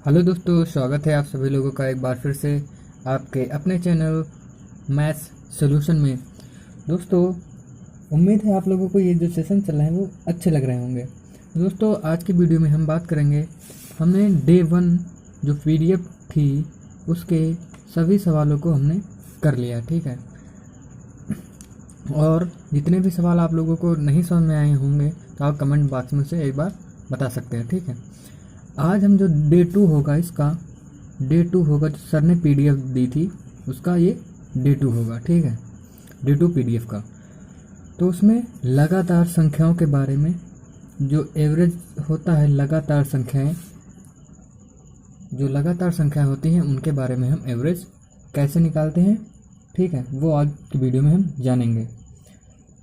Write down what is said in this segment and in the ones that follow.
Hello दोस्तों, स्वागत है आप सभी लोगों का एक बार फिर से आपके अपने चैनल मैथ्स सॉल्यूशन में। दोस्तों, उम्मीद है आप लोगों को ये जो सेशन चल रहे हैं वो अच्छे लग रहे होंगे। दोस्तों, आज की वीडियो में हम बात करेंगे, हमने डे 1 जो पीडीएफ थी उसके सभी सवालों को हमने कर लिया, ठीक है। और जितने भी सवाल आप लोगों को नहीं समझ में आए होंगे तो आप कमेंट बॉक्स में से एक बार बता सकते हैं, ठीक है। आज हम जो डे 2 होगा, इसका डे 2 होगा जो सर ने पीडीएफ दी थी उसका, ये डे 2 होगा, ठीक है। डे 2 पीडीएफ का, तो उसमें लगातार संख्याओं के बारे में, जो एवरेज होता है लगातार संख्याएं, जो लगातार संख्याएं होती हैं उनके बारे में हम एवरेज कैसे निकालते हैं, ठीक है, वो आज की वीडियो में हम जानेंगे।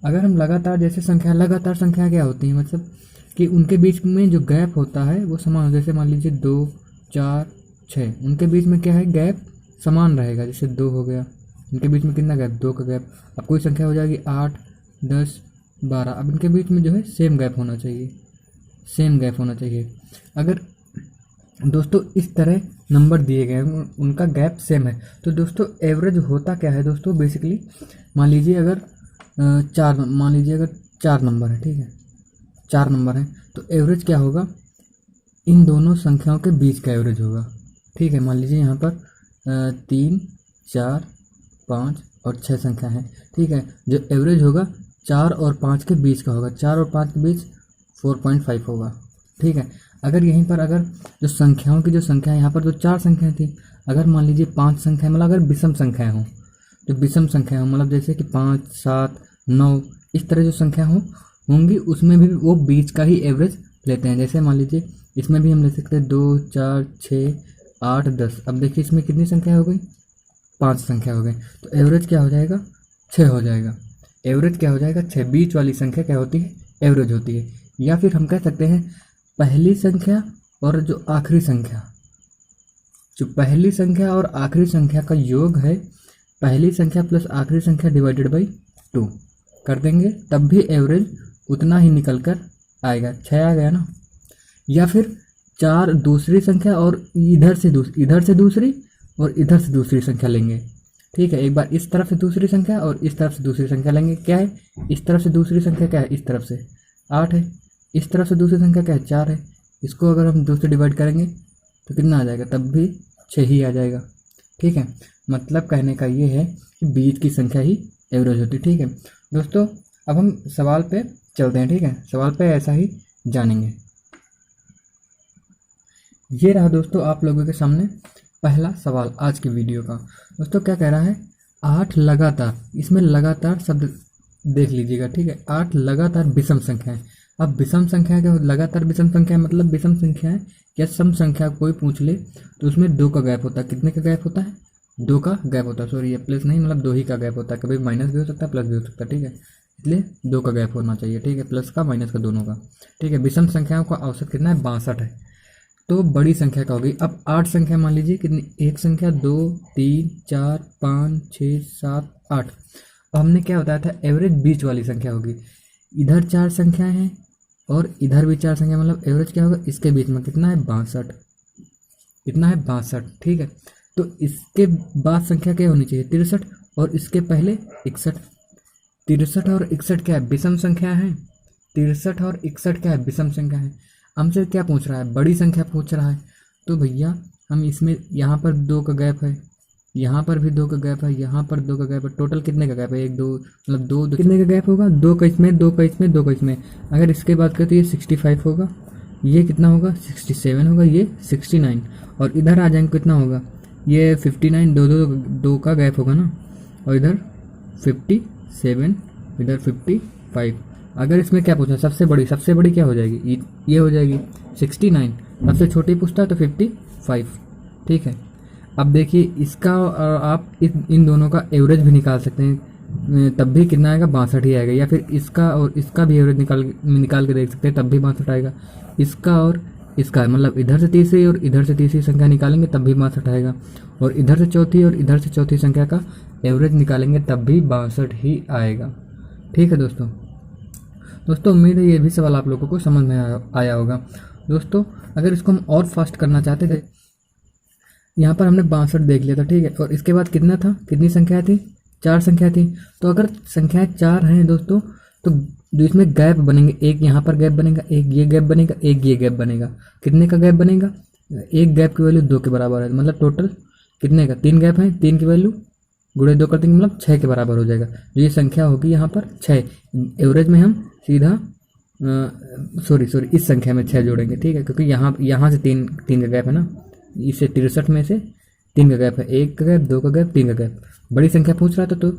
अगर हम लगातार संख्या क्या होती है, मतलब कि उनके बीच में जो गैप होता है वो समान, जैसे मान लीजिए 2, 4, 6, उनके बीच में क्या है, गैप समान रहेगा। जैसे 2 हो गया, इनके बीच में कितना गैप, 2 का गैप। अब कोई संख्या हो जाएगी 8, 10, 12, अब इनके बीच में जो है सेम गैप होना चाहिए। अगर दोस्तों इस तरह नंबर दिए गए हैं, उनका गैप सेम है, तो दोस्तों एवरेज होता क्या है दोस्तों, बेसिकली मान लीजिए अगर 4 नंबर है, ठीक है, 4 नंबर हैं, तो एवरेज क्या होगा, इन दोनों संख्याओं के बीच का एवरेज होगा, ठीक है। मान लीजिए यहाँ पर 3, 4, 5 और 6 संख्या है, ठीक है। जो एवरेज होगा 4 और 5 के बीच का होगा, 4 और 5 के बीच 4.5 होगा, ठीक है। अगर यहीं पर अगर जो संख्याओं की जो संख्या है, यहाँ पर जो 4 संख्याएं थी, अगर मान लीजिए 5 संख्याएं, मतलब अगर विषम संख्याएं हों, जो विषम संख्या हो, मतलब जैसे कि 5, 7, 9, इस तरह जो संख्या होंगी, उसमें भी वो बीच का ही एवरेज लेते हैं। जैसे मान लीजिए इसमें भी हम ले सकते हैं 2, 4, 6, 8, 10। अब देखिए इसमें कितनी संख्या हो गई, 5 संख्या हो गई, तो एवरेज क्या हो जाएगा, 6 हो जाएगा। एवरेज क्या हो जाएगा, 6। बीच वाली संख्या क्या होती है, एवरेज होती है। या फिर हम कह सकते हैं पहली संख्या और जो आखिरी संख्या, जो पहली संख्या और आखिरी संख्या का योग है, पहली संख्या प्लस आखिरी संख्या डिवाइडेड बाई 2 कर देंगे, तब भी एवरेज उतना ही निकल कर आएगा, 6 आ गया ना। या फिर 4 दूसरी संख्या और इधर से दूसरी और इधर से दूसरी संख्या लेंगे, ठीक है। एक बार इस तरफ से दूसरी संख्या और इस तरफ से दूसरी संख्या लेंगे, क्या है, इस तरफ से दूसरी संख्या क्या है, इस तरफ से 8 है, इस तरफ से दूसरी संख्या क्या है, 4 है। इसको अगर हम 2 से डिवाइड करेंगे तो कितना आ जाएगा, तब भी 6 ही आ जाएगा, ठीक है। मतलब कहने का ये है कि बीच की संख्या ही एवरेज होती है, ठीक है दोस्तों। अब हम सवाल पे चलते हैं, ठीक है, सवाल पे ऐसा ही जानेंगे। ये रहा दोस्तों आप लोगों के सामने पहला सवाल आज की वीडियो का। दोस्तों क्या कह रहा है, 8 लगातार, इसमें लगातार शब्द देख लीजिएगा, ठीक है। 8 लगातार विषम संख्या है। अब विषम संख्या क्या, लगातार विषम संख्या मतलब विषम संख्या है या सम संख्या कोई पूछ ले तो उसमें 2 का गैप होता है। कितने का गैप होता है, 2 का गैप होता है, सॉरी ये प्लस नहीं, मतलब 2 ही का गैप होता है। कभी माइनस भी हो सकता है, प्लस भी हो सकता है, ठीक है। इसलिए 2 का गैप होना चाहिए, ठीक है, प्लस का माइनस का दोनों का, ठीक है। विषम संख्याओं का औसत कितना है, 62 है, तो बड़ी संख्या का होगी। अब 8 संख्या मान लीजिए कितनी, एक संख्या 2, 3, 4, 5, 6, 7, 8। अब हमने क्या बताया था, एवरेज बीच वाली संख्या होगी। इधर 4 संख्याएं हैं और इधर भी 4 संख्या, मतलब एवरेज क्या होगा, इसके बीच में कितना है, 62, कितना है, 62, ठीक है। तो इसके बाद संख्या क्या होनी चाहिए, 63, और इसके पहले 61। 63 और 61 क्या है, विषम संख्या है। 63 और 61 क्या है, विषम संख्या है। हमसे क्या पूछ रहा है, बड़ी संख्या पूछ रहा है, तो भैया हम इसमें, यहाँ पर 2 का गैप है, यहाँ पर भी 2 का गैप है, यहाँ पर 2 का गैप है, टोटल कितने का गैप है, 1, 2, मतलब 2 कितने का गैप होगा, 2 का इसमें, 2 का इसमें, 2 का इसमें। अगर इसके बात करें तो ये 65 होगा, ये कितना होगा, 67 होगा, ये 69, और इधर आ जाएंगे कितना होगा, ये 59, 2 का गैप होगा ना, और इधर 57, इधर 55। अगर इसमें क्या पूछा, सबसे बड़ी क्या हो जाएगी, ये हो जाएगी 69, सबसे छोटी पूछता है तो 55, ठीक है। अब देखिए इसका आप इन दोनों का एवरेज भी निकाल सकते हैं, तब भी कितना आएगा, 62 ही आएगा। या फिर इसका और इसका भी एवरेज निकाल के देख सकते हैं, तब भी 62 आएगा। इसका और इसका, मतलब इधर से तीसरी और इधर से तीसरी संख्या निकालेंगे तब भी 62 आएगा, और इधर से चौथी और इधर से चौथी संख्या का एवरेज निकालेंगे तब भी 62 ही आएगा, ठीक है दोस्तों। उम्मीद है ये भी सवाल आप लोगों को समझ में आया होगा। दोस्तों अगर इसको हम और फास्ट करना चाहते थे यहाँ पर हमने 62 देख लिया था, ठीक है। और इसके बाद कितना था, कितनी संख्या थी, 4 संख्या थी। तो अगर संख्याएं 4 हैं दोस्तों, तो जो इसमें गैप बनेंगे, एक यहाँ पर गैप बनेगा, एक ये गैप बनेगा, एक ये गैप बनेगा। कितने का गैप बनेगा, एक गैप की वैल्यू 2 के बराबर है, मतलब टोटल कितने का, 3 गैप है, 3 की वैल्यू गुणे 2 कर देंगे, मतलब 6 के बराबर हो जाएगा। जो ये संख्या होगी यहाँ पर 6, एवरेज में हम सीधा सॉरी इस संख्या में 6 जोड़ेंगे, ठीक है, क्योंकि यहाँ से तीन का गैप है ना, इससे 63 में से 3 का गैप है, 1 का गैप, 2 का गैप, 3 का गैप। बड़ी संख्या पूछ रहा था तो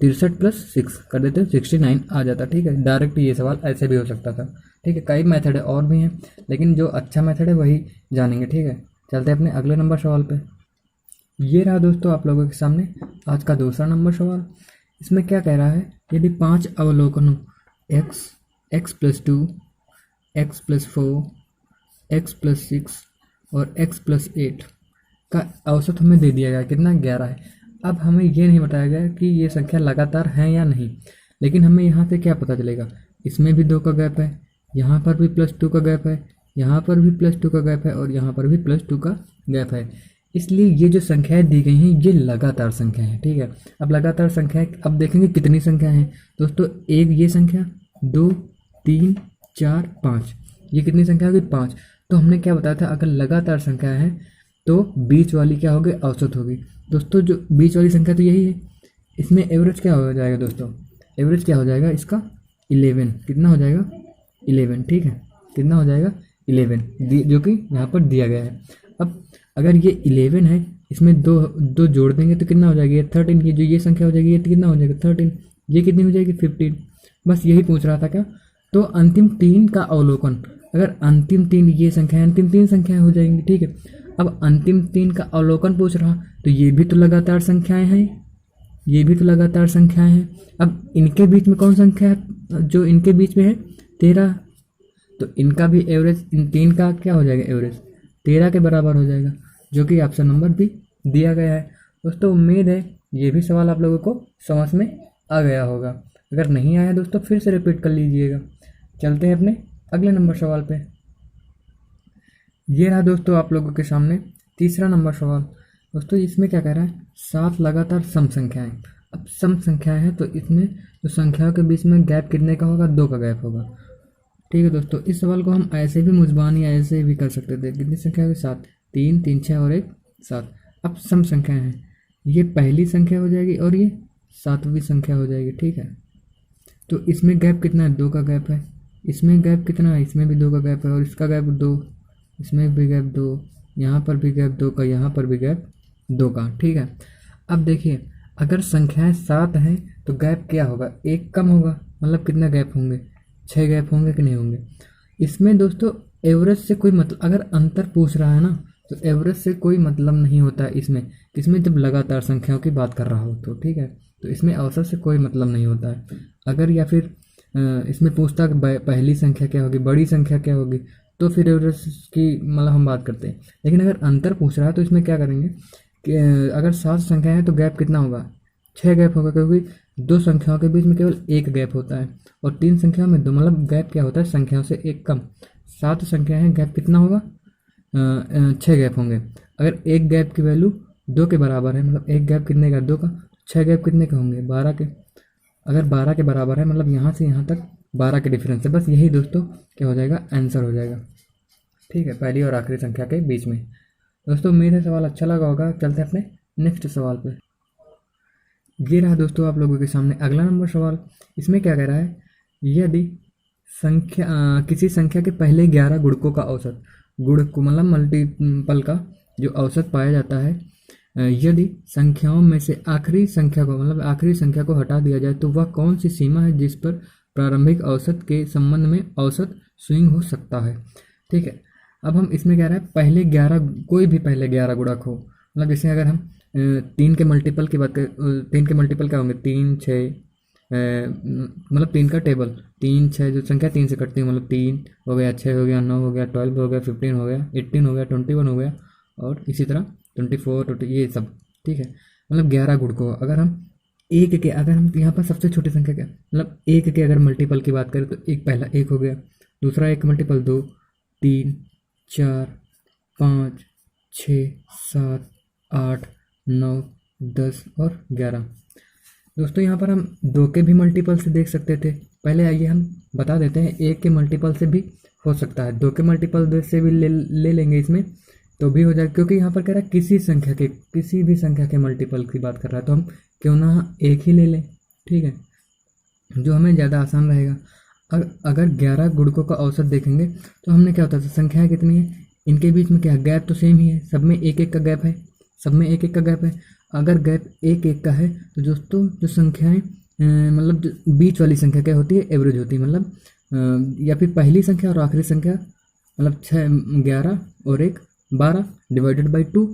63 + 6 कर देते, 69 आ जाता, ठीक है। डायरेक्ट ये सवाल ऐसे भी हो सकता था, ठीक है। कई मेथड है और भी हैं, लेकिन जो अच्छा मेथड है वही जानेंगे, ठीक है। चलते हैं अपने अगले नंबर सवाल पे। ये रहा दोस्तों आप लोगों के सामने आज का दूसरा नंबर सवाल। इसमें क्या कह रहा है, यदि 5 अवलोकनों x, x + 2, x + 4, x + 6 और x + 8 का औसत हमें दे दिया गया, कितना, 11 है। अब हमें ये नहीं बताया गया कि ये संख्या लगातार है या नहीं, लेकिन हमें यहाँ से क्या पता चलेगा, इसमें भी 2 का गैप है, यहाँ पर भी +2 का गैप है, यहाँ पर भी +2 का गैप है और यहाँ पर भी +2 का गैप है। इसलिए ये जो संख्याएं दी गई हैं ये लगातार संख्या है, ठीक है। अब लगातार संख्याएं, अब देखेंगे कितनी संख्या है दोस्तों, एक ये संख्या, 2, 3, 4, 5, ये कितनी संख्या होगी, 5। तो हमने क्या बताया था, अगर लगातार संख्या है तो बीच वाली क्या होगी, औसत होगी। दोस्तों जो बीच वाली संख्या तो यही है, इसमें एवरेज क्या हो जाएगा दोस्तों, एवरेज क्या हो जाएगा इसका, 11, कितना हो जाएगा, 11, ठीक है, कितना हो जाएगा, 11, जो कि यहाँ पर दिया गया है। अब अगर ये 11 है, इसमें दो जोड़ देंगे तो कितना हो जाएगा, ये 13, ये जो ये संख्या हो जाएगी ये कितना हो जाएगा, 13, ये कितनी हो जाएगी, 15। बस यही पूछ रहा था क्या। तो अंतिम 3 का अवलोकन, अगर अंतिम 3 ये संख्या है, अंतिम 3 संख्याएं हो जाएंगी, ठीक है। अब अंतिम 3 का अवलोकन पूछ रहा, तो ये भी तो लगातार संख्याएं हैं, ये भी तो लगातार संख्याएं हैं। अब इनके बीच में कौन संख्या है, जो इनके बीच में है 13, तो इनका भी एवरेज, इन 3 का क्या हो जाएगा, एवरेज 13 के बराबर हो जाएगा, जो कि ऑप्शन नंबर भी दिया गया है। दोस्तों उम्मीद है ये भी सवाल आप लोगों को समझ में आ गया होगा, अगर नहीं आया दोस्तों फिर से रिपीट कर लीजिएगा। चलते हैं अपने अगले नंबर सवाल पे। ये रहा दोस्तों आप लोगों के सामने तीसरा नंबर सवाल। दोस्तों इसमें क्या कह रहा है, 7 लगातार सम संख्याएं। अब सम संख्याएं हैं तो इसमें जो संख्याओं के बीच में गैप कितने का होगा, 2 का गैप होगा, ठीक है। दोस्तों इस सवाल को हम ऐसे भी मुजबान या ऐसे भी कर सकते थे, कितनी संख्या होगी, 7, 3, 3, 6 और 1, 7। अब सम संख्याएं हैं, ये पहली संख्या हो जाएगी और ये 7वीं संख्या हो जाएगी, ठीक है। तो इसमें गैप कितना है, 2 का गैप है, इसमें गैप कितना है, इसमें भी 2 का गैप है और इसका गैप 2, इसमें भी गैप 2, यहाँ पर भी गैप 2 का, यहाँ पर भी गैप 2 का, ठीक है। अब देखिए अगर संख्याएं 7 हैं तो गैप क्या होगा, 1 कम होगा, मतलब कितना गैप होंगे, 6 गैप होंगे कि नहीं होंगे। इसमें दोस्तों एवरेज से कोई मतलब, अगर अंतर पूछ रहा है ना तो एवरेज से कोई मतलब नहीं होता है इसमें जब लगातार संख्याओं की बात कर रहा हो तो, ठीक है। तो इसमें औसत से कोई मतलब नहीं होता है। अगर या फिर इसमें पूछता कि पहली संख्या क्या होगी, बड़ी संख्या क्या होगी, तो फिर एवरेज की मतलब हम बात करते हैं। लेकिन अगर अंतर पूछ रहा है तो इसमें क्या करेंगे कि अगर 7 संख्याएं हैं तो गैप कितना होगा, 6 गैप होगा, क्योंकि 2 संख्याओं के बीच में केवल 1 गैप होता है और 3 संख्याओं में 2, मतलब गैप क्या होता है, संख्याओं से 1 कम। 7 संख्याएं हैं, गैप कितना होगा, 6 गैप होंगे। अगर एक गैप की वैल्यू 2 के बराबर है, मतलब एक गैप कितने का, 2 का, 6 गैप कितने के होंगे, 12 के। अगर 12 के बराबर है मतलब यहाँ से यहाँ तक 12 के डिफरेंस है। बस यही दोस्तों क्या हो जाएगा, आंसर हो जाएगा, ठीक है, पहली और आखिरी संख्या के बीच में। दोस्तों उम्मीद है सवाल अच्छा लगा होगा। चलते हैं अपने नेक्स्ट सवाल पे। ये रहा दोस्तों आप लोगों के सामने अगला नंबर सवाल। इसमें क्या कह रहा है, यदि किसी संख्या के पहले 11 गुणकों का औसत, गुणक मतलब मल्टीपल का जो औसत पाया जाता है, यदि संख्याओं में से आखिरी संख्या को मतलब आखिरी संख्या को हटा दिया जाए तो वह कौन सी सीमा है जिस पर प्रारंभिक औसत के संबंध में औसत स्विंग हो सकता है, ठीक है। अब हम इसमें कह रहे हैं पहले 11, कोई भी पहले 11 गुणक हो, मतलब जैसे अगर हम 3 के मल्टीपल की बात करें, 3 के मल्टीपल क्या होंगे, 3, 6, मतलब 3 का टेबल, 3, 6 जो संख्या 3 से कटती है, मतलब 3 हो गया, 6 हो गया, 9 हो गया, 12 हो गया, 15 हो गया, 18 हो गया, 21 हो गया और इसी तरह 24, 20 ये सब, ठीक है। मतलब 11 गुणकों, अगर हम एक के, अगर हम यहाँ पर सबसे छोटी संख्या क्या, मतलब एक के अगर मल्टीपल की बात करें तो एक पहला 1 हो गया, दूसरा एक मल्टीपल 2, 3, 4, 5, 6, 7, 8, 9, 10 और 11। दोस्तों यहाँ पर हम 2 के भी मल्टीपल से देख सकते थे। पहले आइए हम बता देते हैं 1 के मल्टीपल से भी हो सकता है, 2 के मल्टीपल से भी ले लेंगे इसमें तो भी हो जाएगा, क्योंकि यहाँ पर कह रहा है किसी भी संख्या के मल्टीपल की बात कर रहा है, तो हम क्यों ना 1 ही ले लें, ठीक है, जो हमें ज़्यादा आसान रहेगा। अगर 11 गुणकों का औसत देखेंगे तो हमने क्या होता है, संख्याएं कितनी है, इनके बीच में क्या गैप तो सेम ही है, सब में एक एक का गैप है, अगर गैप एक एक का है तो दोस्तों जो संख्याएं मतलब जो बीच वाली संख्या क्या होती है, एवरेज होती है, मतलब या फिर पहली संख्या और आखिरी संख्या, मतलब 11 और 1 12 डिवाइडेड बाई 2।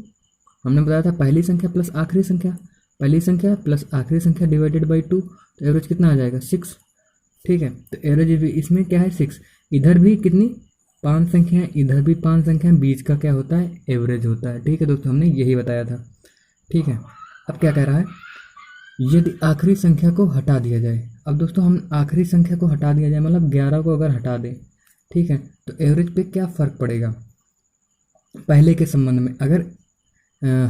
हमने बताया था पहली संख्या प्लस आखिरी संख्या डिवाइडेड बाई 2, तो एवरेज कितना आ जाएगा 6, ठीक है। तो एवरेज इसमें क्या है 6, इधर भी कितनी 5 संख्याएं, इधर भी 5 संख्याएं, बीच का क्या होता है, एवरेज होता है, ठीक है दोस्तों, हमने यही बताया था, ठीक है। अब क्या कह रहा है, यदि आखिरी संख्या को हटा दिया जाए, अब दोस्तों हम आखिरी संख्या को हटा दिया जाए, मतलब 11 को अगर हटा दें, ठीक है, तो एवरेज पे क्या फ़र्क पड़ेगा पहले के संबंध में, अगर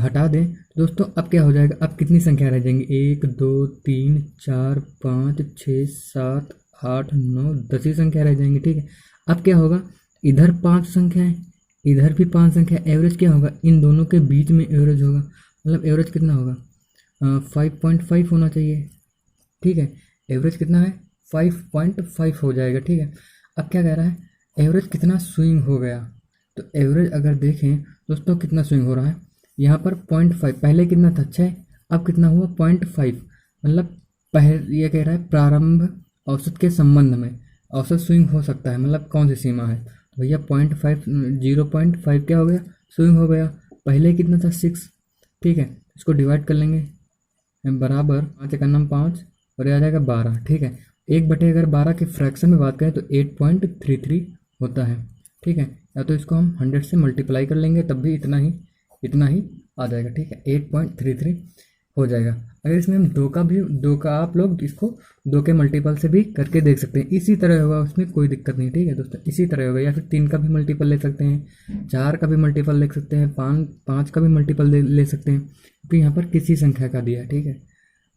हटा दें दोस्तों, अब क्या हो जाएगा, अब कितनी संख्या रह जाएंगी, 1 2 3 4 5 6 7 8 9 10 ही संख्या रह जाएंगी, ठीक है। अब क्या होगा, इधर 5 संख्याएं, इधर भी 5 संख्या, एवरेज क्या होगा, इन दोनों के बीच में एवरेज होगा, मतलब एवरेज कितना होगा 5.5 होना चाहिए, ठीक है। एवरेज कितना है 5.5 हो जाएगा, ठीक है। अब क्या कह रहा है, एवरेज कितना स्विंग हो गया, तो एवरेज अगर देखें दोस्तों कितना स्विंग हो रहा है, यहाँ पर 0.5, पहले कितना था 6, अब कितना हुआ 0.5, मतलब ये कह रहा है प्रारंभ औसत के संबंध में औसत स्विंग हो सकता है, मतलब कौन सी सीमा है, तो भैया 0.5 क्या हो गया, स्विंग हो गया। पहले कितना था 6, ठीक है, इसको डिवाइड कर लेंगे, बराबर 5 का नाम 5 और ये आ जाएगा 12, ठीक है। 1 अगर 12 के फ्रैक्शन में बात करें तो 8.33 होता है, ठीक है, या तो इसको हम 100 से मल्टीप्लाई कर लेंगे तब भी इतना ही आ जाएगा, ठीक है, 8.33 हो जाएगा। अगर इसमें हम 2 का आप लोग इसको 2 के मल्टीपल से भी करके देख सकते हैं, इसी तरह होगा, उसमें कोई दिक्कत नहीं, ठीक है दोस्तों, इसी तरह होगा, या फिर 3 का भी मल्टीपल ले सकते हैं, 4 का भी मल्टीपल ले सकते हैं, 5 का भी मल्टीपल ले सकते हैं, क्योंकि यहाँ पर किसी संख्या का दिया है, ठीक है।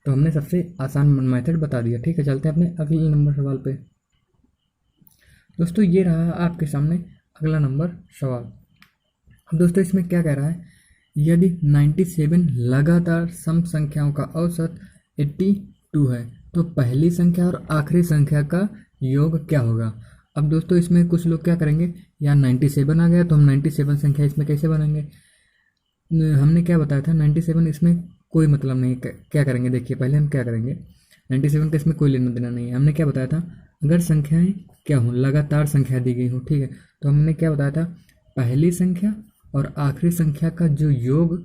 तो हमने सबसे आसान मेथड बता दिया, ठीक है। चलते हैं अपने अगले नंबर सवाल पे। दोस्तों ये रहा आपके सामने अगला नंबर सवाल। अब दोस्तों इसमें क्या कह रहा है, यदि 97 लगातार सम संख्याओं का औसत 82 है तो पहली संख्या और आखिरी संख्या का योग क्या होगा। अब दोस्तों इसमें कुछ लोग क्या करेंगे, यार 97 आ गया तो हम 97 संख्या इसमें कैसे बनाएंगे, हमने क्या बताया था 97, इसमें कोई मतलब नहीं, क्या करेंगे देखिए, पहले हम क्या करेंगे, 97 का इसमें कोई लेना देना नहीं है। हमने क्या बताया था, अगर संख्याएं क्या हों, लगातार संख्या दी गई हो, ठीक है, तो हमने क्या बताया था, पहली संख्या और आखिरी संख्या का जो योग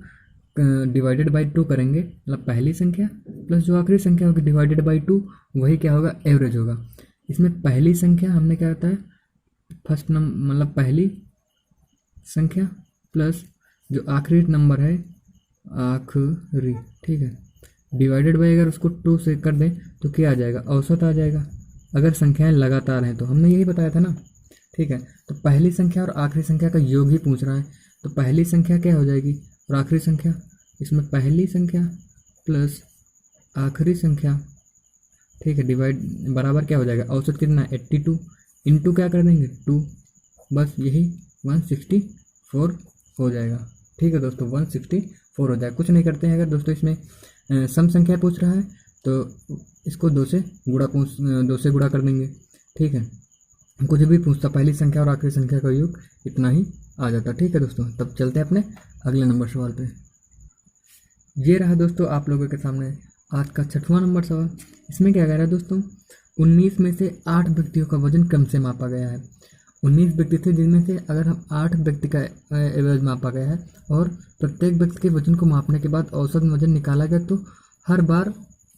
डिवाइडेड बाई 2 करेंगे, मतलब पहली संख्या प्लस जो आखिरी संख्या होगी डिवाइडेड बाई 2, वही क्या होगा, एवरेज होगा। इसमें पहली संख्या हमने क्या होता है, फर्स्ट नंबर मतलब पहली संख्या प्लस जो आखिरी नंबर है आखिरी, ठीक है, डिवाइडेड बाई अगर उसको 2 से कर दें तो क्या आ जाएगा, औसत आ जाएगा, अगर संख्याएं लगातार हैं तो, हमने यही बताया था ना, ठीक है। तो पहली संख्या और आखिरी संख्या का योग ही पूछ रहा है, तो पहली संख्या क्या हो जाएगी और आखिरी संख्या, इसमें पहली संख्या प्लस आखिरी संख्या, ठीक है, डिवाइड बराबर क्या हो जाएगा, औसत कितना 82 इंटू क्या कर देंगे 2, बस यही 164 हो जाएगा, ठीक है दोस्तों, 164 हो जाएगा। कुछ नहीं करते हैं, अगर दोस्तों इसमें सम संख्या पूछ रहा है तो इसको 2 से गुणा कर देंगे, ठीक है, कुछ भी पूछता पहली संख्या और आखिरी संख्या का योग इतना ही आ जाता, ठीक है दोस्तों। तब चलते हैं अपने अगले नंबर सवाल पे। ये रहा दोस्तों आप लोगों के सामने आज का 6वां नंबर सवाल। इसमें क्या कह रहा है दोस्तों, 19 में से 8 व्यक्तियों का वजन क्रम से मापा गया है। 19 व्यक्ति थे जिनमें से अगर हम 8 व्यक्ति का एवरेज मापा गया है और प्रत्येक व्यक्ति के वजन को मापने के बाद औसत वजन निकाला गया, तो हर बार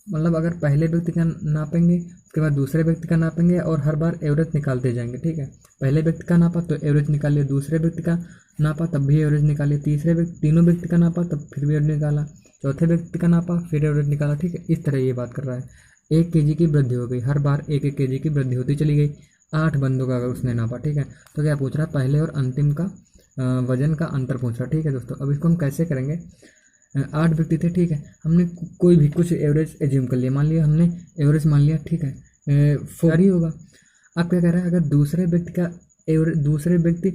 मतलब अगर पहले व्यक्ति का नापेंगे उसके बाद दूसरे व्यक्ति का नापेंगे और हर बार एवरेज निकालते जाएंगे, ठीक है। पहले व्यक्ति का नापा तो एवरेज निकालिए, दूसरे व्यक्ति का नापा तब भी एवरेज निकालिए, तीनों व्यक्ति का नापा तब फिर भी एवरेज निकाला, चौथे व्यक्ति का नापा फिर एवरेज निकाला, ठीक है। इस तरह ये बात कर रहा है। 1 kg की वृद्धि हो गई, हर बार 1 kg की वृद्धि होती चली गई, 8 बंदों का अगर उसने नापा, ठीक है। तो क्या पूछ रहा है, पहले और अंतिम का वजन का अंतर पूछ रहा है, ठीक है दोस्तों। अब इसको हम कैसे करेंगे, 8 व्यक्ति थे, ठीक है। हमने कोई भी कुछ एवरेज एज्यूम कर लिया, मान लिया हमने एवरेज मान लिया, ठीक है, 4 ही होगा। अब क्या कह रहा है, अगर दूसरे व्यक्ति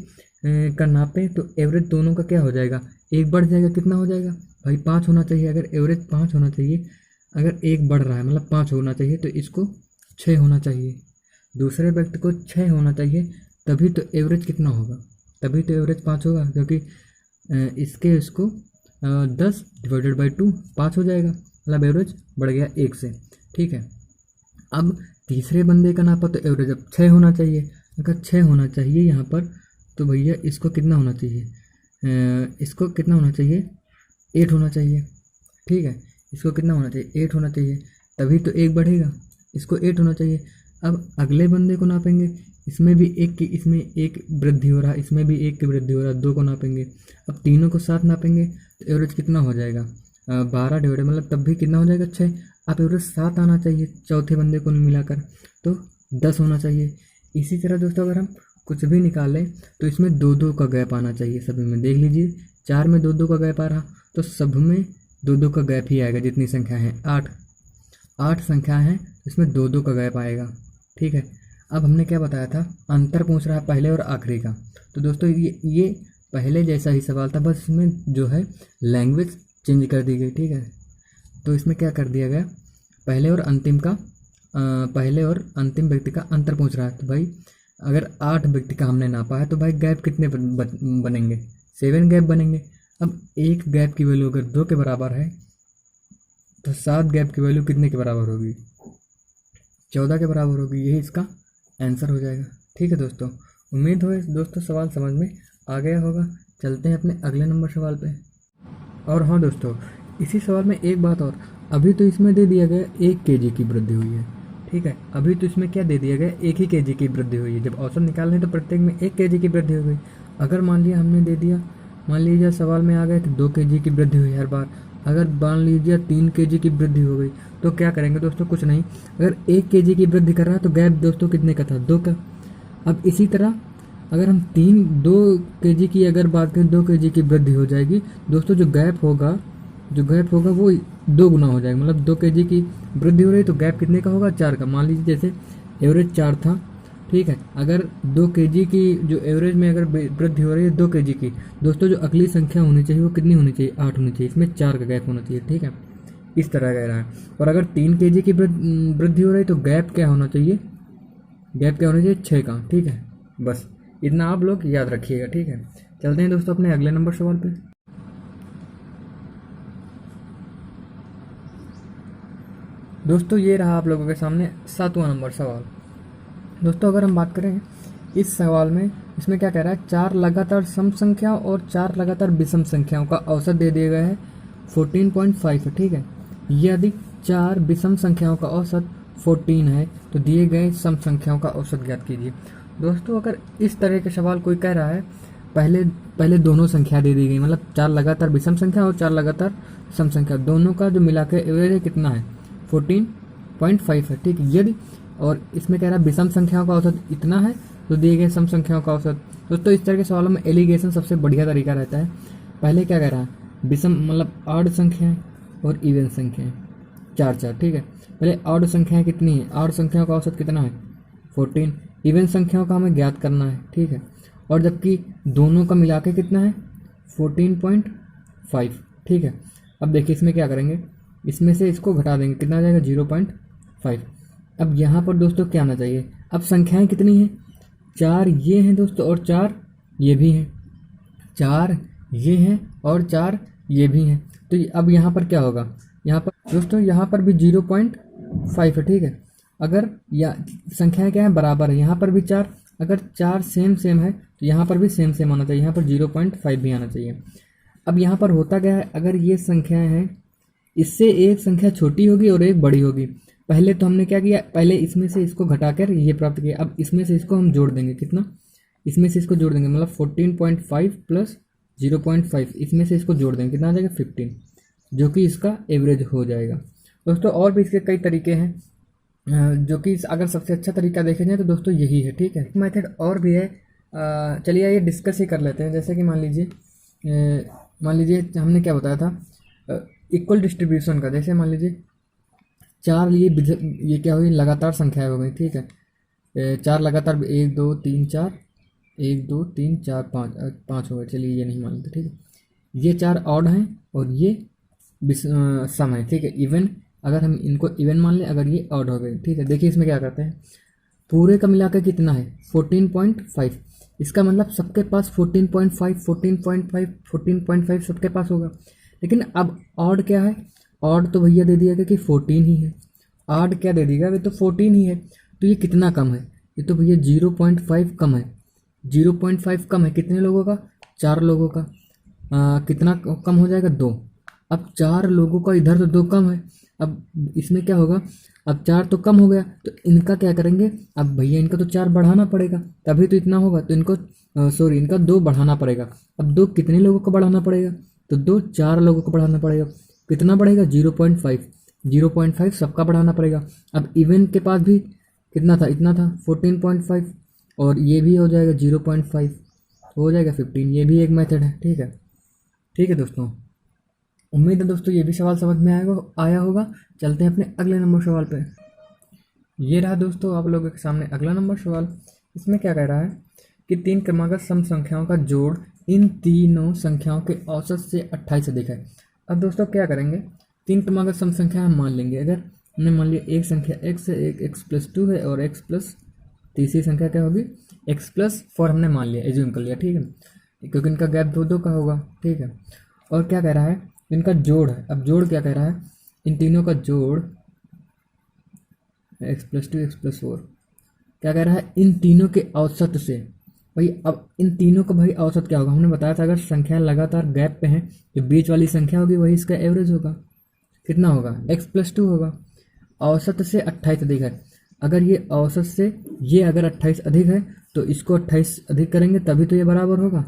का नापें तो एवरेज दोनों का क्या हो जाएगा, 1 बढ़ जाएगा। कितना हो जाएगा भाई, 5 होना चाहिए। अगर एवरेज 5 होना चाहिए, अगर 1 बढ़ रहा है मतलब 5 होना चाहिए, तो इसको 6 होना चाहिए। दूसरे व्यक्ति को 6 होना चाहिए, तभी तो एवरेज कितना होगा, तभी तो एवरेज 5 होगा, क्योंकि इसको 10 डिवाइडेड बाई 2 5 हो जाएगा, मतलब एवरेज बढ़ गया 1 से, ठीक है। अब तीसरे बंदे का नापा तो एवरेज अब 6 होना चाहिए। अगर 6 होना चाहिए यहाँ पर, तो भैया इसको कितना होना चाहिए, इसको कितना होना चाहिए, 8 होना चाहिए, ठीक है। इसको कितना होना चाहिए, 8 होना चाहिए, तभी तो 1 बढ़ेगा, इसको 8 होना चाहिए। अब अगले बंदे को नापेंगे, इसमें भी 1 वृद्धि हो रहा है, इसमें भी 1 की वृद्धि हो रहा है, 2 को नापेंगे। अब तीनों को साथ नापेंगे तो एवरेज कितना हो जाएगा, 12 डिवाइड मतलब तब भी कितना हो जाएगा, 6। अब एवरेज 7 आना चाहिए चौथे बंदे को मिलाकर, तो 10 होना चाहिए। इसी तरह दोस्तों अगर हम कुछ भी निकालें तो इसमें 2-2 का गैप आना चाहिए सभी में। देख लीजिए 4 में 2-2 का गैप आ रहा, तो सब में 2-2 का गैप ही आएगा। जितनी संख्या है 8 संख्या है, इसमें 2-2 का गैप आएगा, ठीक है। अब हमने क्या बताया था, अंतर पूछ रहा है पहले और आखिरी का। तो दोस्तों ये पहले जैसा ही सवाल था, बस इसमें जो है लैंग्वेज चेंज कर दी गई, ठीक है। तो इसमें क्या कर दिया गया, पहले और अंतिम व्यक्ति का अंतर पूछ रहा है। तो भाई अगर 8 व्यक्ति का हमने नापा है, तो भाई गैप कितने बनेंगे, 7 गैप बनेंगे। अब एक गैप की वैल्यू अगर 2 के बराबर है, तो 7 गैप की वैल्यू कितने के बराबर होगी, 14 के बराबर होगी। यही इसका आंसर हो जाएगा, ठीक है दोस्तों। उम्मीद हो दोस्तों सवाल समझ में आ गया होगा। चलते हैं अपने अगले नंबर सवाल पे। और हाँ दोस्तों, इसी सवाल में एक बात और, अभी तो इसमें दे दिया गया 1 kg की वृद्धि हुई है, ठीक है। अभी तो इसमें क्या दे दिया गया, 1 ही kg की वृद्धि हुई है। जब औसत निकाल रहे हैं तो प्रत्येक में 1 kg की वृद्धि हो गई। अगर मान लिया हमने दे दिया, मान लीजिए सवाल में आ गया कि 2 kg की वृद्धि हुई हर बार, अगर मान लीजिए 3 kg की वृद्धि हो गई, तो क्या करेंगे दोस्तों, कुछ नहीं। अगर 1 kg की वृद्धि कर रहा है तो गैप दोस्तों कितने का था, 2 का। अब इसी तरह अगर हम 2 kg की अगर बात करें, 2 kg की वृद्धि हो जाएगी दोस्तों, जो गैप होगा वो 2 गुना हो जाएगा। मतलब 2 kg की वृद्धि हो रही है तो गैप कितने का होगा, 4 का। मान लीजिए जैसे एवरेज 4 था, ठीक है। अगर 2 kg की जो एवरेज में अगर वृद्धि हो रही है 2 kg की, दोस्तों जो अगली संख्या होनी चाहिए वो कितनी होनी चाहिए, 8 होनी चाहिए। इसमें 4 का गैप होना चाहिए, ठीक है। इस तरह कह रहा है। और अगर 3 kg की वृद्धि हो रही है तो गैप क्या होना चाहिए, 6 का, ठीक है। बस इतना आप लोग याद रखिएगा, ठीक है। चलते हैं दोस्तों अपने अगले नंबर सवाल पे। दोस्तों ये रहा आप लोगों के सामने 7वां नंबर सवाल। दोस्तों अगर हम बात करें इस सवाल में, इसमें क्या कह रहा है, 4 लगातार सम संख्याओं और 4 लगातार विषम संख्याओं का औसत दे दिया गया है 14.5 है, ठीक है। यदि 4 विषम संख्याओं का औसत 14 है तो दिए गए सम संख्याओं का औसत ज्ञात कीजिए। दोस्तों अगर इस तरह के सवाल कोई कह रहा है, पहले दोनों संख्या दे दी गई, मतलब 4 लगातार विषम संख्या और 4 लगातार सम संख्या, दोनों का जो मिला के एवरेज कितना है, 14.5 है, ठीक है। यदि और इसमें कह रहा है विषम संख्याओं का औसत इतना है तो दिए गए सम संख्याओं का औसत। दोस्तों इस तरह के सवालों में एलिगेशन सबसे बढ़िया तरीका रहता है। पहले क्या कह रहा है, विषम मतलब ऑड संख्याएं और इवन संख्याएं 4, ठीक है। पहले ऑड संख्याएं कितनी है, ऑड संख्याओं का औसत कितना है, 14। इवन संख्याओं का हमें ज्ञात करना है, ठीक है। और जबकि दोनों का मिला के कितना है, 14.5, ठीक है। अब देखिए इसमें क्या करेंगे, इसमें से इसको घटा देंगे, कितना आ जाएगा, 0.5। अब यहाँ पर दोस्तों क्या आना चाहिए, अब संख्याएं कितनी हैं, 4 ये हैं दोस्तों और 4 ये भी हैं, 4 ये हैं और 4 ये भी हैं। तो अब यहाँ पर क्या होगा, यहाँ पर दोस्तों यहाँ पर भी 0.5 है, ठीक है। अगर या संख्याएं क्या है, बराबर है, यहाँ पर भी 4, अगर 4 सेम है तो यहाँ पर भी सेम आना चाहिए, यहाँ पर 0.5 भी आना चाहिए। अब यहाँ पर होता क्या है, अगर ये संख्याएं हैं, इससे एक संख्या छोटी होगी और एक बड़ी होगी। पहले तो हमने क्या किया, पहले इसमें से इसको घटाकर ये प्राप्त किया। अब इसमें से इसको हम जोड़ देंगे, कितना, इसमें से इसको जोड़ देंगे, मतलब 14.5 प्लस 0.5, इसमें से इसको जोड़ देंगे, कितना आ जाएगा, 15, जो कि इसका एवरेज हो जाएगा। दोस्तों और भी इसके कई तरीके हैं, जो कि अगर सबसे अच्छा तरीका देखे जाए तो दोस्तों यही है, ठीक है। मेथड और भी है, चलिए ये डिस्कस ही कर लेते हैं। जैसे कि मान लीजिए हमने क्या बताया था, इक्वल डिस्ट्रीब्यूशन का, जैसे मान लीजिए चार, ये क्या हुई, लगातार संख्या हो गई, ठीक है। चार लगातार, एक दो तीन चार, एक दो तीन चार पाँच, पाँच हो गए, चलिए ये नहीं मानते, ठीक है। ये चार ऑड हैं और ये सम है, ठीक है, इवन। अगर हम इनको इवन मान लें, अगर ये ऑड हो गए, ठीक है। देखिए इसमें क्या करते हैं, पूरे का मिलाकर कितना है 14.5। इसका मतलब सबके पास 14.5, 14.5, 14.5 सबके पास होगा। लेकिन अब ऑड क्या है, ऑड तो भैया दे दिया गया कि 14 ही है। ऑड क्या दे दिया, वे तो 14 ही है। तो ये कितना कम है, ये तो भैया 0.5 कम है। 0.5 कम है कितने लोगों का, चार लोगों का। कितना कम हो जाएगा, दो। अब चार लोगों का इधर तो दो कम है। अब इसमें क्या होगा, अब चार तो कम हो गया, तो इनका क्या करेंगे, अब भैया इनका तो चार बढ़ाना पड़ेगा, तभी तो इतना होगा। तो इनको सॉरी, इनका दो बढ़ाना पड़ेगा। अब दो कितने लोगों को बढ़ाना पड़ेगा, तो दो चार लोगों को बढ़ाना पड़ेगा। कितना बढ़ेगा, 0.5। 0.5 सबका बढ़ाना पड़ेगा। अब इवन के पास भी कितना था, इतना था 14.5, और ये भी हो जाएगा 0.5, हो जाएगा 15। ये भी एक मेथड है, ठीक है। ठीक है दोस्तों, उम्मीद है दोस्तों ये भी सवाल समझ में आया होगा। चलते हैं अपने अगले नंबर सवाल पे। ये रहा दोस्तों आप लोगों के सामने अगला नंबर सवाल। इसमें क्या कह रहा है कि तीन क्रमागत सम संख्याओं का जोड़ इन तीनों संख्याओं के औसत से 28 अधिक है। अब दोस्तों क्या करेंगे, तीन क्रमागत सम संख्या हम मान लेंगे। अगर हमने मान लिया एक संख्या x है, एक x+2 है, और x प्लस तीसरी संख्या क्या होगी, x+4 हमने मान लिया, एज्यूम कर लिया, ठीक है, क्योंकि इनका गैप दो दो का होगा, ठीक है। और क्या कह रहा है, इनका जोड़ है। अब जोड़ क्या कह रहा है, इन तीनों का जोड़ x+2 x+4 क्या कह रहा है, इन तीनों के औसत से। भाई अब इन तीनों का भाई औसत क्या होगा, हमने बताया था अगर संख्या लगातार गैप पे है तो बीच वाली संख्या होगी वही इसका एवरेज होगा। कितना होगा, x+2 होगा। औसत से 28 अधिक है। अगर ये औसत से ये अगर 28 अधिक है तो इसको 28 अधिक करेंगे तभी तो ये बराबर होगा,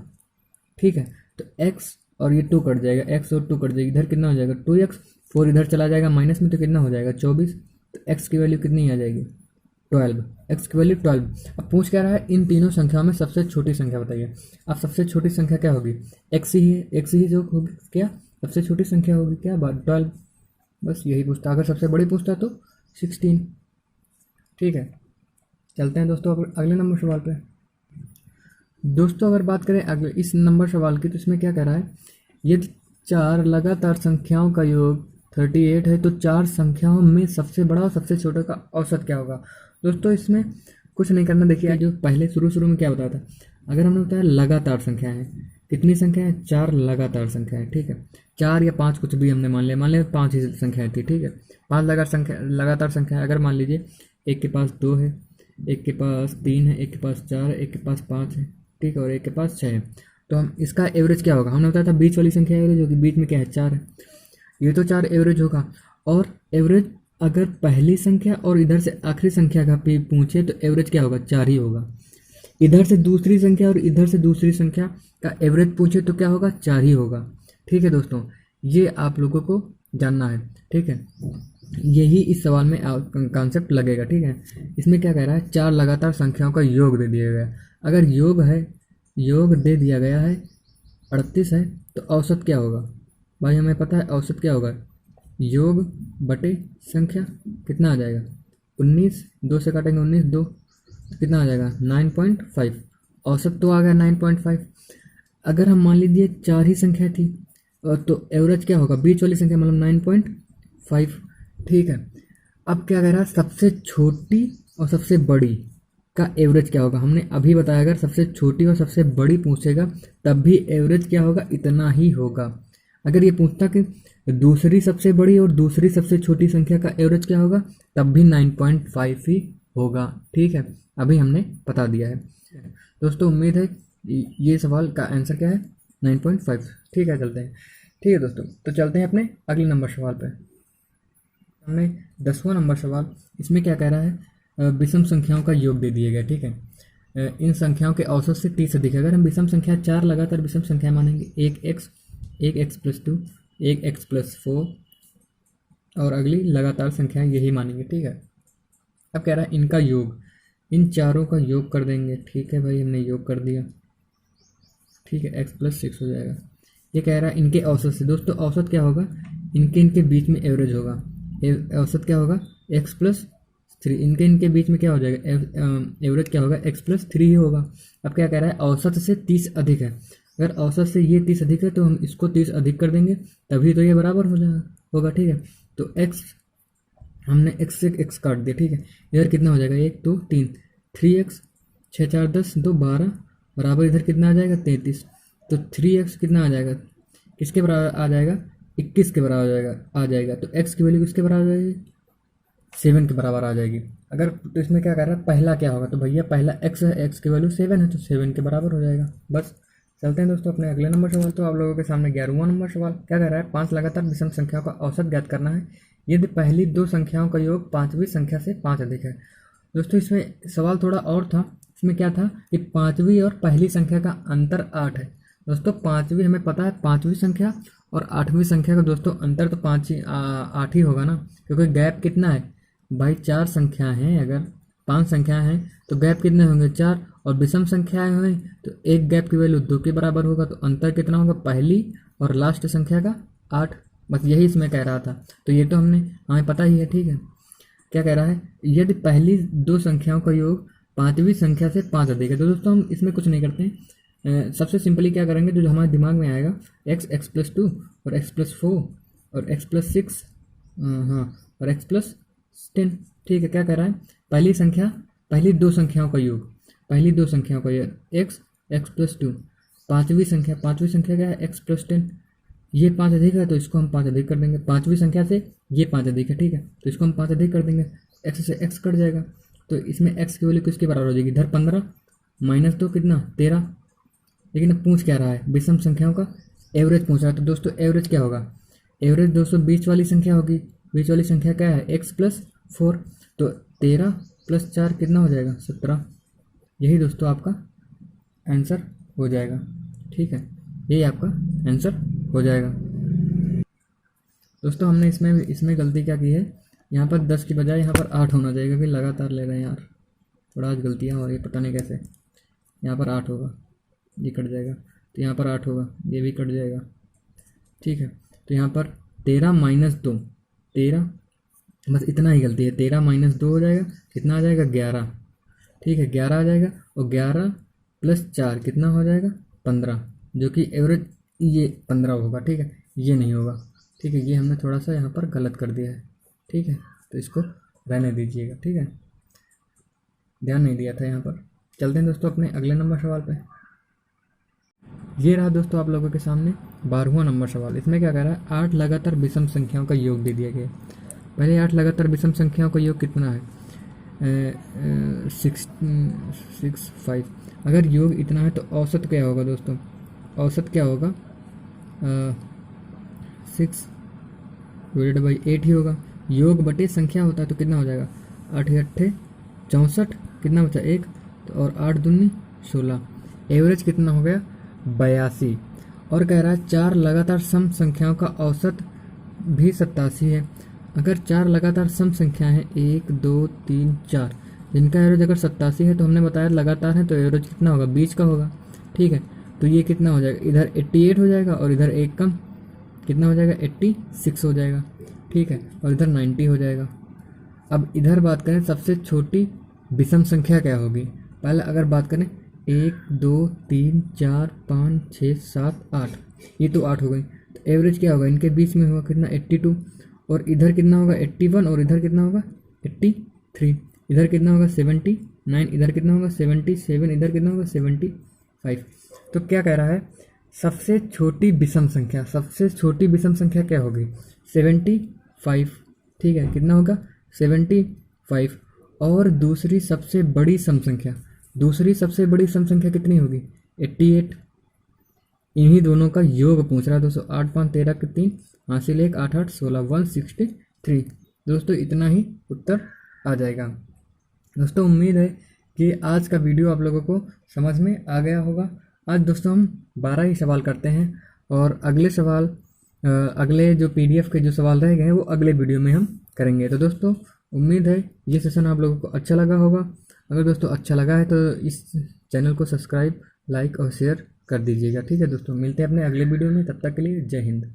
ठीक है। तो x और ये 2 कट जाएगा, x और 2 कट जाएगी, इधर कितना हो जाएगा 2x, 4 इधर चला जाएगा माइनस में, तो कितना हो जाएगा 24। तो x की वैल्यू कितनी आ जाएगी 12, x की वैल्यू 12। अब पूछ क्या रहा है, इन तीनों संख्याओं में सबसे छोटी संख्या बताइए। अब सबसे छोटी संख्या क्या होगी, x ही है, x ही जो होगी क्या सबसे छोटी संख्या होगी, क्या बात 12। बस यही पूछता, अगर सबसे बड़ी पूछता तो 16, ठीक है। चलते हैं दोस्तों अगले नंबर सवाल पे। दोस्तों अगर बात करें अगले इस नंबर सवाल की, तो इसमें क्या कह रहा है, यदि चार लगातार संख्याओं का योग 38 है तो चार संख्याओं में सबसे बड़ा और सबसे छोटे का औसत क्या होगा। दोस्तों इसमें कुछ नहीं करना, देखिए जो पहले शुरू में क्या बताया था, अगर हमने बताया लगातार संख्या है, कितनी संख्या है, चार लगातार संख्या है, ठीक है। चार या पाँच कुछ भी हमने मान लिया पाँच ही संख्याएं थी, ठीक है। पाँच लगातार संख्या है। अगर मान लीजिए एक के पास दो है, एक के पास तीन है, एक के पास चार है, एक के पास पाँच है, ठीक है, और एक के पास छः है, तो हम इसका एवरेज क्या होगा, हमने बताया था बीच वाली संख्या एवरेज होगी, बीच में क्या है चार है, ये तो चार एवरेज होगा। और एवरेज अगर पहली संख्या और इधर से आखिरी संख्या का भी पूछे तो एवरेज क्या होगा, चार ही होगा। इधर से दूसरी संख्या और इधर से दूसरी संख्या का एवरेज पूछे तो क्या होगा, चार ही होगा, ठीक है दोस्तों। ये आप लोगों को जानना है, ठीक है, यही इस सवाल में कॉन्सेप्ट लगेगा, ठीक है। इसमें क्या कह रहा है, चार लगातार संख्याओं का योग दे दिया गया। अगर योग दे दिया गया है 38 है तो औसत क्या होगा, भाई हमें पता है औसत क्या होगा, योग बटे संख्या कितना आ जाएगा 19, 2 से काटेंगे 19, 2 कितना आ जाएगा 9.5। औसत तो आ गया 9.5। अगर हम मान लीजिए चार ही संख्या थी तो एवरेज क्या होगा, बीच वाली संख्या मतलब 9.5, ठीक है। अब क्या कह रहा है, सबसे छोटी और सबसे बड़ी का एवरेज क्या होगा, हमने अभी बताया अगर सबसे छोटी और सबसे बड़ी पूछेगा तब भी एवरेज क्या होगा, इतना ही होगा। अगर ये पूछता कि दूसरी सबसे बड़ी और दूसरी सबसे छोटी संख्या का एवरेज क्या होगा, तब भी 9.5 ही होगा, ठीक है। अभी हमने बता दिया है दोस्तों। उम्मीद है ये सवाल का आंसर क्या है 9.5, ठीक है। चलते हैं, ठीक है दोस्तों, तो चलते हैं अपने अगले नंबर सवाल पर। हमने 10वां नंबर सवाल, इसमें क्या कह रहा है, विषम संख्याओं का योग दे दिया गया, ठीक है। इन संख्याओं के औसत से 30 अधिक है। अगर हम विषम संख्या चार लगातार विषम संख्या मानेंगे, एक x+2, एक x+4 और अगली लगातार संख्याएं यही मानेंगे, ठीक है। अब कह रहा है इनका योग, इन चारों का योग कर देंगे, ठीक है भाई हमने योग कर दिया, ठीक है, x+6 हो जाएगा। ये कह रहा है इनके औसत से। दोस्तों औसत क्या होगा, इनके बीच में एवरेज होगा। औसत क्या होगा, x प्लस 3। इनके बीच में क्या हो जाएगा, एवरेज क्या होगा, x प्लस 3 ही होगा। अब क्या कह रहा है, औसत से 30 अधिक है। अगर औसत से ये 30 अधिक है तो हम इसको 30 अधिक कर देंगे, तभी तो ये बराबर हो जाएगा होगा। ठीक है, तो x हमने x से x काट दिया। ठीक है, इधर कितना हो जाएगा, 1 2 3 3x 6 4 10 2 12 बराबर इधर कितना आ जाएगा, 33। तो 3x कितना आ जाएगा, किसके बराबर आ जाएगा, 21 के बराबर आ जाएगा। तो x की वैल्यू किसके बराबर आ जाएगी, 7 के बराबर आ जाएगी। अगर तो इसमें क्या कर रहा है, पहला क्या होगा, तो भैया पहला x है, x की वैल्यू 7 है तो 7 के बराबर हो जाएगा। बस चलते हैं दोस्तों अपने अगले नंबर सवाल। तो आप लोगों के सामने 11वां नंबर सवाल क्या कह रहा है, 5 लगातार विषम संख्याओं का औसत ज्ञात करना है यदि पहली दो संख्याओं का योग 5वीं संख्या से 5 अधिक है। दोस्तों इसमें सवाल थोड़ा और था। इसमें क्या था कि 5वीं और पहली संख्या का अंतर 8 है। दोस्तों 5वीं हमें पता है, 5वीं संख्या और 8वीं संख्या का दोस्तों अंतर तो 8 ही होगा ना, क्योंकि गैप कितना है भाई, 4 संख्या हैं। अगर 5 संख्या हैं तो गैप कितने होंगे, 4। और विषम संख्याएं हुए तो एक गैप की वैल्यू 2 के बराबर होगा। तो अंतर कितना होगा, पहली और लास्ट संख्या का 8। बस यही इसमें कह रहा था। तो ये तो हमें पता ही है। ठीक है, क्या कह रहा है, यदि पहली दो संख्याओं का योग 5वीं संख्या से 5 अधिक है। तो दोस्तों हम इसमें कुछ नहीं करते हैं, सबसे सिंपली क्या करेंगे, जो हमारे दिमाग में आएगा, x प्लस 2 और x प्लस 4 और x प्लस 6, हाँ, और x प्लस 10। ठीक है, क्या कह रहा है, पहली दो संख्याओं का योग, x प्लस 2, पाँचवीं संख्या क्या है, x प्लस 10। ये 5 अधिक है तो इसको हम 5 अधिक कर देंगे, 5वीं संख्या से ये 5 अधिक है। ठीक है, तो इसको हम 5 अधिक कर देंगे, x से x कट जाएगा। तो इसमें x की वैल्यू किसके बराबर हो जाएगी, इधर 15 माइनस 2 कितना 13। लेकिन अब पूछ क्या रहा है, विषम संख्याओं का एवरेज पूछ रहा है। तो दोस्तों एवरेज क्या होगा, एवरेज दोस्तों बीच वाली संख्या होगी। बीच वाली संख्या क्या है, x प्लस 4। तो 13 प्लस 4 कितना हो जाएगा, 17। यही दोस्तों आपका आंसर हो जाएगा। ठीक है, यही आपका आंसर हो जाएगा। दोस्तों हमने इसमें गलती क्या की है, यहाँ पर 10 की बजाय यहाँ पर 8 होना चाहिए, क्योंकि लगातार ले रहे हैं यार, थोड़ा आज गलतियाँ हो रही है, पता नहीं कैसे। यहाँ पर 8 होगा, ये कट जाएगा, तो यहाँ पर 8 होगा, ये भी कट जाएगा। ठीक है, तो यहाँ पर 13 माइनस 2, 13, बस इतना ही गलती है, 13 माइनस 2 हो जाएगा, कितना आ जाएगा 11। ठीक है, 11 आ जाएगा, और 11 प्लस 4 कितना हो जाएगा 15, जो कि एवरेज ये 15 होगा। ठीक है, ये नहीं होगा। ठीक है, ये हमने थोड़ा सा यहाँ पर गलत कर दिया है। ठीक है, तो इसको रहने दीजिएगा। ठीक है, ध्यान नहीं दिया था यहाँ पर। चलते हैं दोस्तों अपने अगले नंबर सवाल पे। ये रहा दोस्तों आप लोगों के सामने 12वां नंबर सवाल। इसमें क्या कह रहा है, 8 लगातार विषम संख्याओं का योग दे दिया गया। पहले 8 लगातार विषम संख्याओं का योग कितना है, 6 5। अगर योग इतना है तो औसत क्या होगा दोस्तों, औसत क्या होगा, 6 डिवाइडेड बाई 8 ही होगा। योग बटे संख्या होता है तो कितना हो जाएगा, 8 8 64, कितना बचा 1, तो और 8 दूनी 16। एवरेज कितना हो गया 82। और कह रहा है 4 लगातार सम संख्याओं का औसत भी 87 है। अगर 4 लगातार सम संख्या है 1 2 3 4, जिनका एवरेज अगर 87 है, तो हमने बताया लगातार है तो एवरेज कितना होगा, 20 का होगा। ठीक है, तो ये कितना हो जाएगा, इधर 88 हो जाएगा और इधर एक कम, कितना हो जाएगा 86 हो जाएगा। ठीक है, और इधर 90 हो जाएगा। अब इधर बात करें सबसे छोटी विषम संख्या क्या होगी। पहले अगर बात करें 1 2 3 4 5 6 7 8, ये तो 8 हो गई। तो एवरेज क्या होगा, इनके बीच में होगा कितना 82, और इधर कितना होगा 81, और इधर कितना होगा 83, इधर कितना होगा 79, इधर कितना होगा 77, इधर कितना होगा 75। तो क्या कह रहा है, सबसे छोटी विषम संख्या क्या होगी, 75। ठीक है, कितना होगा 75। और दूसरी सबसे बड़ी सम संख्या कितनी होगी, 88। इन्हीं दोनों का योग पूछ रहा है दोस्तों। 8 5 13 के 3, हासिल 1, 8 8 16, 163। दोस्तों इतना ही उत्तर आ जाएगा। दोस्तों उम्मीद है कि आज का वीडियो आप लोगों को समझ में आ गया होगा। आज दोस्तों हम 12 ही सवाल करते हैं, और अगले जो PDF के जो सवाल रह गए हैं वो अगले वीडियो में हम करेंगे। तो दोस्तों उम्मीद है ये सेशन आप लोगों को अच्छा लगा होगा। अगर दोस्तों अच्छा लगा है तो इस चैनल को सब्सक्राइब, लाइक और शेयर कर दीजिएगा। ठीक है दोस्तों, मिलते हैं अपने अगले वीडियो में, तब तक के लिए जय हिंद।